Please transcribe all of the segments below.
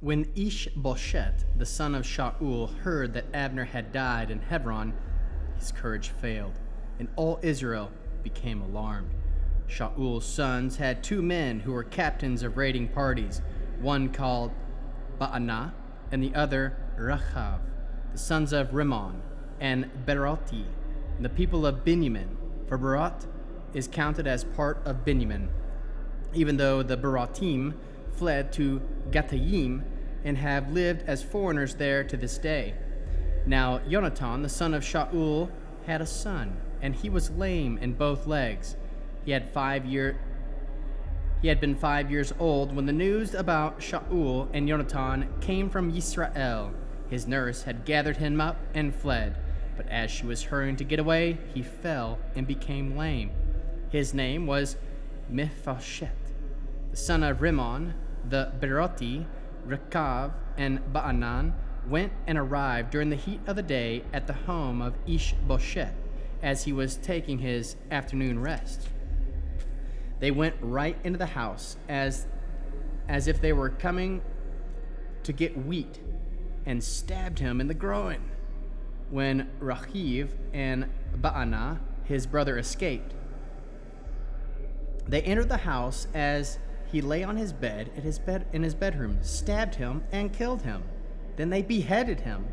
When Ishbosheth, the son of Shaul, heard that Abner had died in Hebron, his courage failed, and all Israel became alarmed. Shaul's sons had two men who were captains of raiding parties, one called Baanah and the other Rechav, the sons of Rimmon and Berothi, and the people of Benjamin, for Beroth is counted as part of Benjamin, even though the Berothim fled to Gathayim and have lived as foreigners there to this day. Now Jonathan, the son of Shaul, had a son, and he was lame in both legs. He had been 5 years old when the news about Shaul and Jonathan came from Israel. His nurse had gathered him up and fled, but as she was hurrying to get away, he fell and became lame. His name was Mephibosheth. The son of Rimmon, the Berothi, Rekav, and Baanan went and arrived during the heat of the day at the home of Ishbosheth as he was taking his afternoon rest. They went right into the house as if they were coming to get wheat and stabbed him in the groin. When Rechav and Baanah, his brother, escaped, they entered the house as he lay on his bed in his bedroom, stabbed him, and killed him. Then they beheaded him,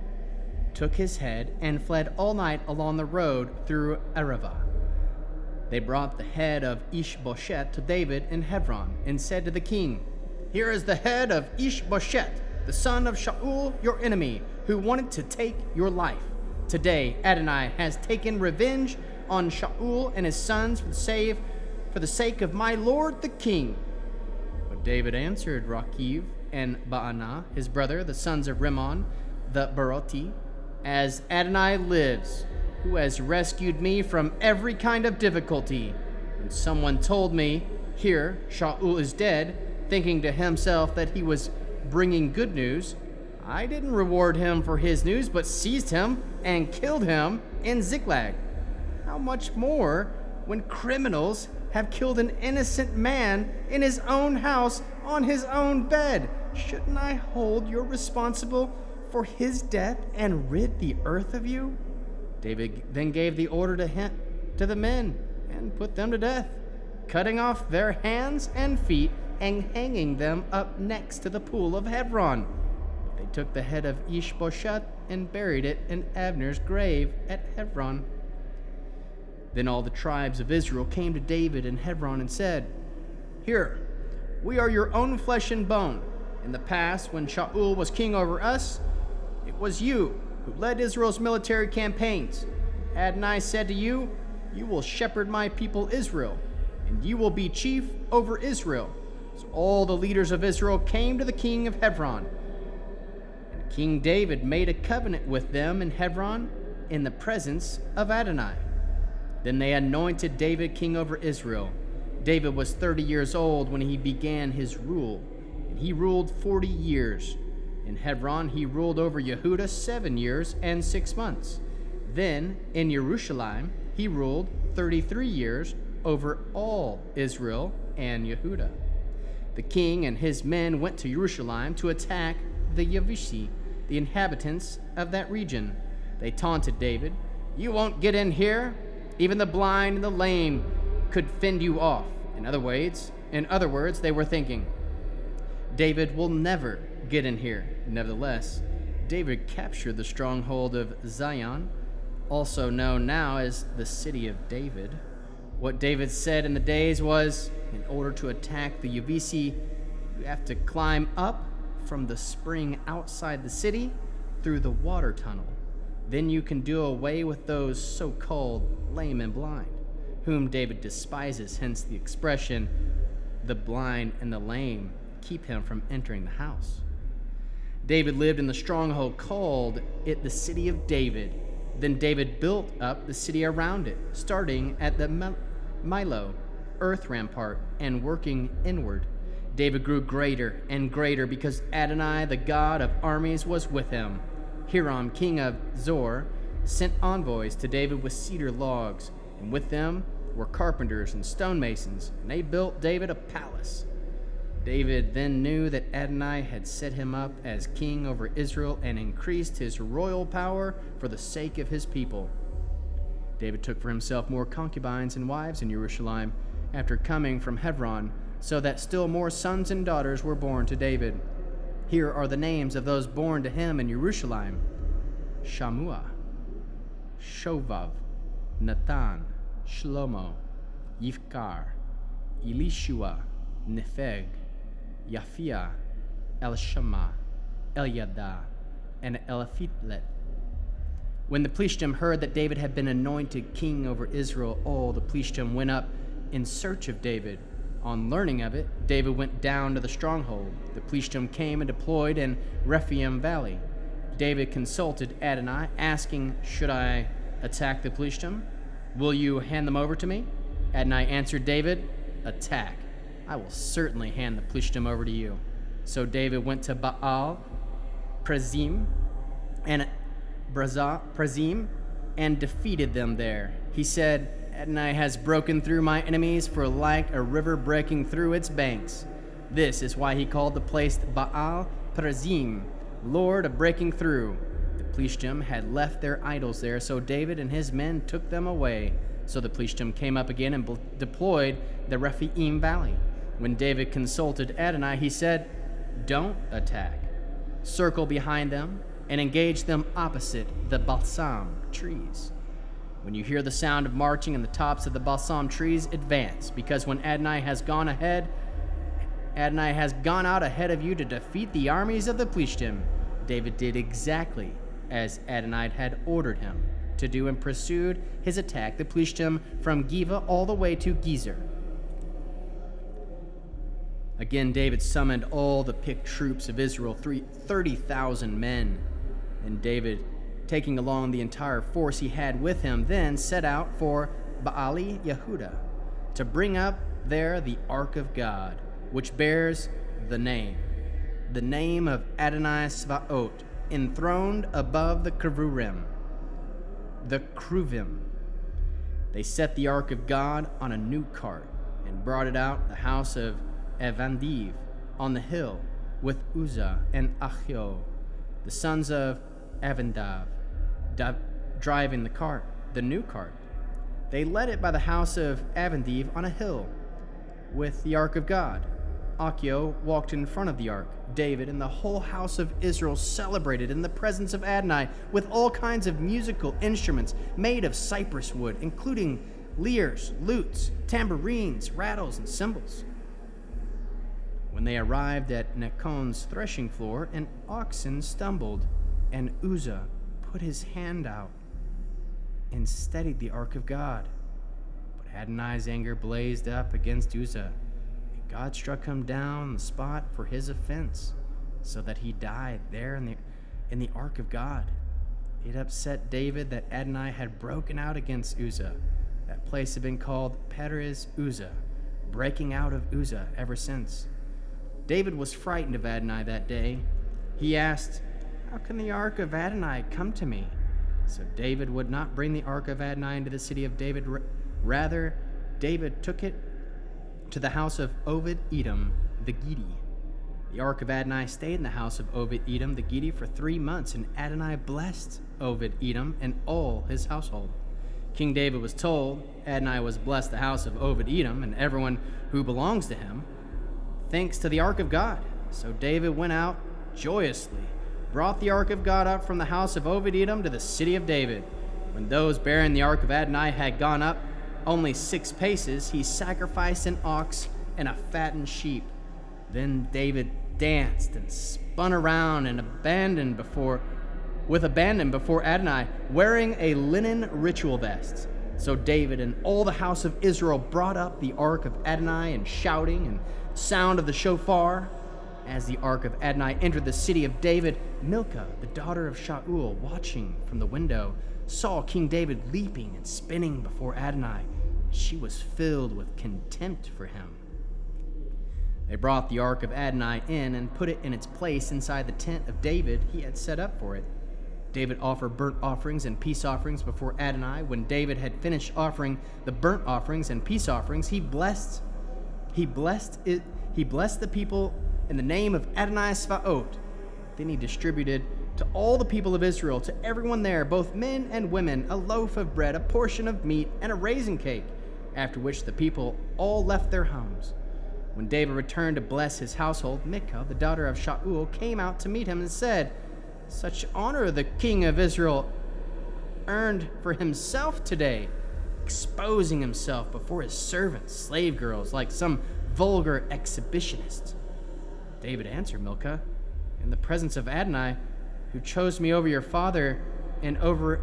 took his head, and fled all night along the road through Arava. They brought the head of Ishbosheth to David in Hebron and said to the king, "Here is the head of Ishbosheth, the son of Shaul, your enemy, who wanted to take your life. Today Adonai has taken revenge on Shaul and his sons for the sake of my lord the king." But David answered Rechav and Baanah, his brother, the sons of Rimmon, the Berothi, "As Adonai lives, who has rescued me from every kind of difficulty, when someone told me, 'Here, Shaul is dead,' thinking to himself that he was bringing good news, I didn't reward him for his news, but seized him and killed him in Ziklag. How much more when criminals have killed an innocent man in his own house on his own bed? Shouldn't I hold you responsible for his death and rid the earth of you?" David then gave the order to the men and put them to death, cutting off their hands and feet and hanging them up next to the pool of Hebron. They took the head of Ishbosheth and buried it in Abner's grave at Hebron. Then all the tribes of Israel came to David in Hebron and said, "Here, we are your own flesh and bone. In the past, when Shaul was king over us, it was you who led Israel's military campaigns. Adonai said to you, 'You will shepherd my people Israel, and you will be chief over Israel.' So all the leaders of Israel came to the king of Hebron. And King David made a covenant with them in Hebron in the presence of Adonai. Then they anointed David king over Israel. David was 30 years old when he began his rule, and he ruled 40 years. In Hebron, he ruled over Yehudah 7 years and 6 months. Then, in Jerusalem, he ruled 33 years over all Israel and Yehudah. The king and his men went to Jerusalem to attack the Yevusi, the inhabitants of that region. They taunted David, "You won't get in here. Even the blind and the lame could fend you off." In other words, they were thinking, "David will never get in here." Nevertheless, David captured the stronghold of Zion, also known now as the City of David. What David said in the days was, in order to attack the Yevusi, you have to climb up from the spring outside the city through the water tunnel. Then you can do away with those so-called lame and blind, whom David despises, hence the expression, "The blind and the lame keep him from entering the house." David lived in the stronghold called it the City of David. Then David built up the city around it, starting at the Milo, earth rampart, and working inward. David grew greater and greater because Adonai, the God of armies, was with him. Hiram, king of Zor, sent envoys to David with cedar logs, and with them were carpenters and stonemasons, and they built David a palace. David then knew that Adonai had set him up as king over Israel and increased his royal power for the sake of his people. David took for himself more concubines and wives in Jerusalem after coming from Hebron, so that still more sons and daughters were born to David. Here are the names of those born to him in Jerusalem: Shammua, Shovav, Nathan, Shlomo, Yifkar, Elishua, Nepheg, Yaphia, Elishama, Eliada, and Eliphelet. When the Plishtim heard that David had been anointed king over Israel, all the Plishtim went up in search of David. On learning of it, David went down to the stronghold. The Plishtim came and deployed in Rephaim Valley. David consulted Adonai, asking, "Should I attack the Plishtim? Will you hand them over to me?" Adonai answered David, "Attack. I will certainly hand the Plishtim over to you." So David went to Baal Perazim and defeated them there. He said, "Adonai has broken through my enemies for like a river breaking through its banks." This is why he called the place Baal Perazim, Lord of breaking through. The Plishtim had left their idols there, so David and his men took them away. So the Plishtim came up again and deployed the Rephaim Valley. When David consulted Adonai, he said, "Don't attack. Circle behind them and engage them opposite the balsam trees. When you hear the sound of marching in the tops of the balsam trees, advance, because when Adonai has gone out ahead of you to defeat the armies of the Plishtim." David did exactly as Adonai had ordered him to do and pursued his attack the Plishtim from Geva all the way to Gezer. Again, David summoned all the picked troops of Israel, 30,000 men. And David, taking along the entire force he had with him, then set out for Baali Yehuda to bring up there the Ark of God, which bears the name of Adonai Svaot, enthroned above the Kruvim. They set the Ark of God on a new cart and brought it out the house of Evandiv on the hill with Uzzah and Achio, the sons of Avindav, driving the cart, the new cart. They led it by the house of Avindiv on a hill with the Ark of God. Achio walked in front of the ark. David and the whole house of Israel celebrated in the presence of Adonai with all kinds of musical instruments made of cypress wood, including lyres, lutes, tambourines, rattles, and cymbals. When they arrived at Nacon's threshing floor, an oxen stumbled, and Uzzah put his hand out and steadied the Ark of God. But Adonai's anger blazed up against Uzzah, and God struck him down on the spot for his offense, so that he died there in the Ark of God. It upset David that Adonai had broken out against Uzzah. That place had been called Perez Uzzah, breaking out of Uzzah ever since. David was frightened of Adonai that day. He asked, "How can the Ark of Adonai come to me?" So David would not bring the Ark of Adonai into the city of David. Rather, David took it to the house of Obed-Edom the Gittite. The Ark of Adonai stayed in the house of Obed-Edom the Gittite for 3 months, and Adonai blessed Obed-Edom and all his household. King David was told Adonai was blessed the house of Obed-Edom and everyone who belongs to him, thanks to the Ark of God. So David went out joyously, brought the Ark of God up from the house of Obed-Edom to the city of David. When those bearing the Ark of Adonai had gone up only 6 paces, he sacrificed an ox and a fattened sheep. Then David danced and spun around and abandon before Adonai, wearing a linen ritual vest. So David and all the house of Israel brought up the Ark of Adonai and shouting and sound of the shofar. As the Ark of Adonai entered the city of David, Milcah, the daughter of Shaul, watching from the window, saw King David leaping and spinning before Adonai. She was filled with contempt for him. They brought the Ark of Adonai in and put it in its place inside the tent of David he had set up for it. David offered burnt offerings and peace offerings before Adonai. When David had finished offering the burnt offerings and peace offerings, he blessed he blessed the people in the name of Adonai Svaot. Then he distributed to all the people of Israel, to everyone there, both men and women, a loaf of bread, a portion of meat, and a raisin cake, after which the people all left their homes. When David returned to bless his household, Michal, the daughter of Shaul, came out to meet him and said, "Such honor the king of Israel earned for himself today, exposing himself before his servants, slave girls, like some vulgar exhibitionist." David answered Milcah, "In the presence of Adonai, who chose me over your father and over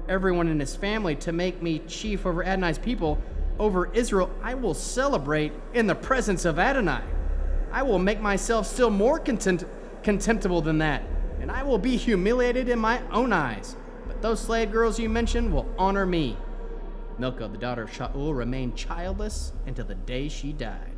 everyone in his family to make me chief over Adonai's people, over Israel, I will celebrate in the presence of Adonai. I will make myself still more contemptible than that, and I will be humiliated in my own eyes. But those slave girls you mentioned will honor me." Milcah, the daughter of Shaul, remained childless until the day she died.